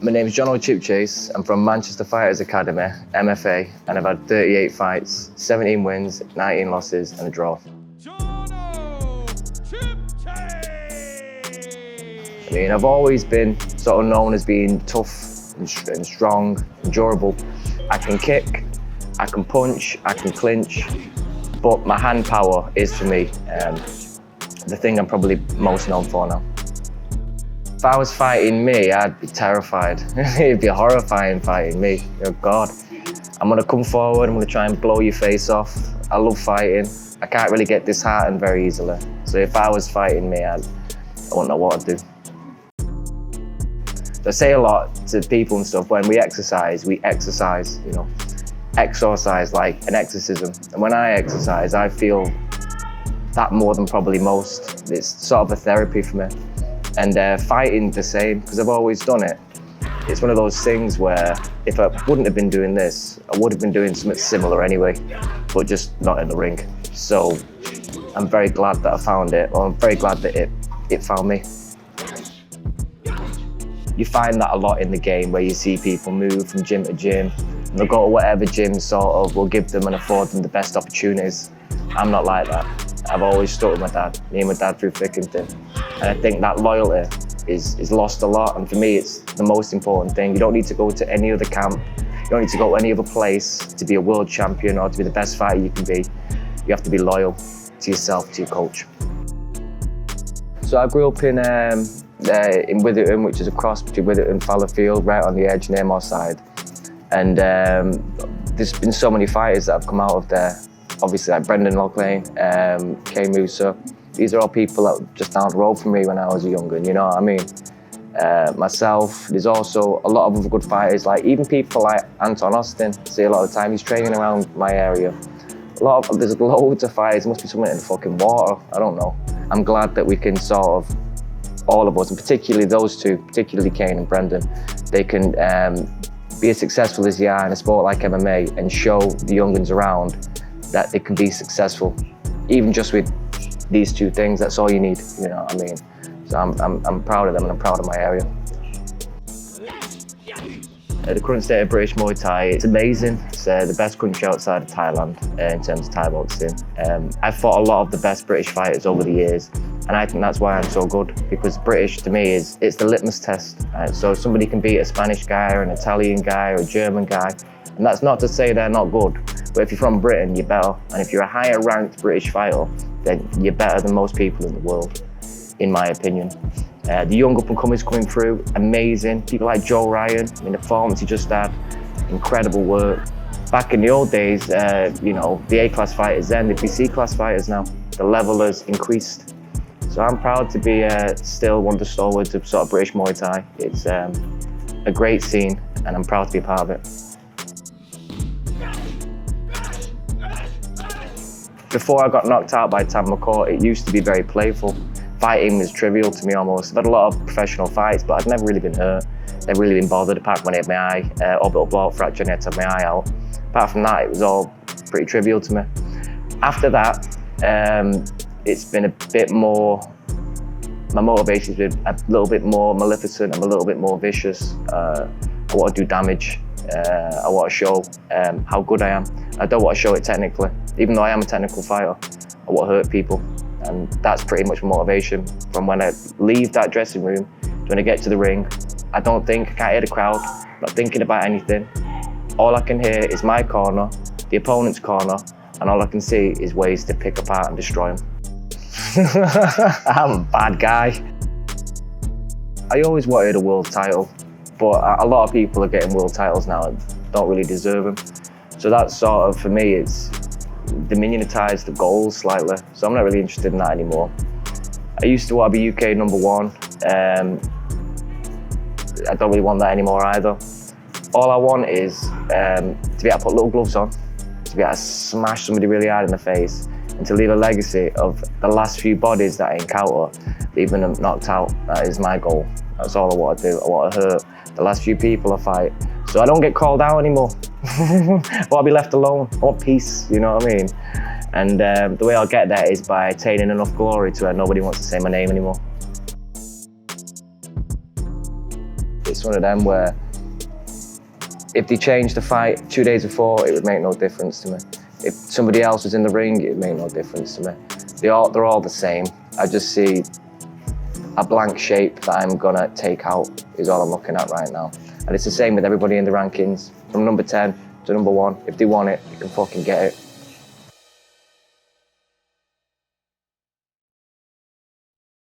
My name is Jonno Chipchase. I'm from Manchester Fighters Academy, MFA, and I've had 38 fights, 17 wins, 19 losses, and a draw. Jonno Chipchase! I mean, I've always been sort of known as being tough and strong and durable. I can kick, I can punch, I can clinch, but my hand power is, for me, the thing I'm probably most known for now. If I was fighting me, I'd be terrified. It'd be horrifying fighting me. Oh God. I'm gonna come forward, I'm gonna try and blow your face off. I love fighting. I can't really get disheartened very easily. So if I was fighting me, I wouldn't know what to do. I say a lot to people and stuff, when we exercise, you know. Exercise like an exorcism. And when I exercise, I feel that more than probably most. It's sort of a therapy for me. And fighting the same, because I've always done it. It's one of those things where if I wouldn't have been doing this, I would have been doing something similar anyway, but just not in the ring. So I'm very glad that I found it, or I'm very glad that it found me. You find that a lot in the game where you see people move from gym to gym, and they'll go to whatever gym sort of will give them and afford them the best opportunities. I'm not like that. I've always stuck with my dad, me and my dad through thick and thin. And I think that loyalty is lost a lot, and for me it's the most important thing. You don't need to go to any other camp, you don't need to go to any other place to be a world champion or to be the best fighter you can be. You have to be loyal to yourself, to your coach. So I grew up in Witherton, which is a cross between Witherton and Fallowfield, right on the edge near Moss Side. And there's been so many fighters that have come out of there. Obviously, like Brendan Loughlane, Kay Musa. These are all people that were just down the road from me when I was younger, you know what I mean? Myself, there's also a lot of other good fighters, like even people like Anton Austin. I see a lot of the time, he's training around my area. There's loads of fighters, there must be something in the fucking water, I don't know. I'm glad that we can sort of, all of us, and particularly those two, particularly Kane and Brendan, they can be as successful as you are in a sport like MMA and show the young ones around that they can be successful. Even just with these two things, that's all you need, you know what I mean? So I'm proud of them and I'm proud of my area. The current state of British Muay Thai, it's amazing. It's the best country outside of Thailand in terms of Thai boxing. I've fought a lot of the best British fighters over the years, and I think that's why I'm so good, because British to me it's the litmus test. So somebody can beat a Spanish guy or an Italian guy or a German guy, and that's not to say they're not good, but if you're from Britain, you're better. And if you're a higher ranked British fighter, then you're better than most people in the world, in my opinion. The young up-and-comers coming through, amazing. People like Joe Ryan, I mean, the performance he just had, incredible work. Back in the old days, you know, the A-class fighters then, they'd be C-class fighters now. The level has increased. So I'm proud to be still one of the stalwarts of sort of British Muay Thai. It's a great scene, and I'm proud to be a part of it. Before I got knocked out by Tam McCourt, it used to be very playful. Fighting was trivial to me almost. I've had a lot of professional fights, but I've never really been hurt. Never really been bothered, apart from when I had my eye, orbital blowout fracture, and I had to have my eye out. Apart from that, it was all pretty trivial to me. After that, it's been a bit more, my motivation's been a little bit more maleficent, I'm a little bit more vicious. I want to do damage. I want to show how good I am. I don't want to show it technically. Even though I am a technical fighter, I want to hurt people. And that's pretty much my motivation. From when I leave that dressing room to when I get to the ring, I can't hear the crowd, I'm not thinking about anything. All I can hear is my corner, the opponent's corner, and all I can see is ways to pick apart and destroy them. I'm a bad guy. I always wanted a world title, but a lot of people are getting world titles now and don't really deserve them. So that's sort of, for me, it's diminutized the goals slightly, so I'm not really interested in that anymore. I used to want to be UK #1. I don't really want that anymore either. All I want is to be able to put little gloves on, to be able to smash somebody really hard in the face, and to leave a legacy of the last few bodies that I encounter, leaving them knocked out. That is my goal. That's all I want to do. I want to hurt the last few people I fight, so I don't get called out anymore. I want to be left alone. I want peace, you know what I mean? And the way I'll get that is by attaining enough glory to where nobody wants to say my name anymore. It's one of them where if they changed the fight 2 days before, it would make no difference to me. If somebody else was in the ring, it would make no difference to me. They're all the same. I just see a blank shape that I'm gonna take out is all I'm looking at right now. And it's the same with everybody in the rankings, from number 10 to number 1. If they want it, they can fucking get it.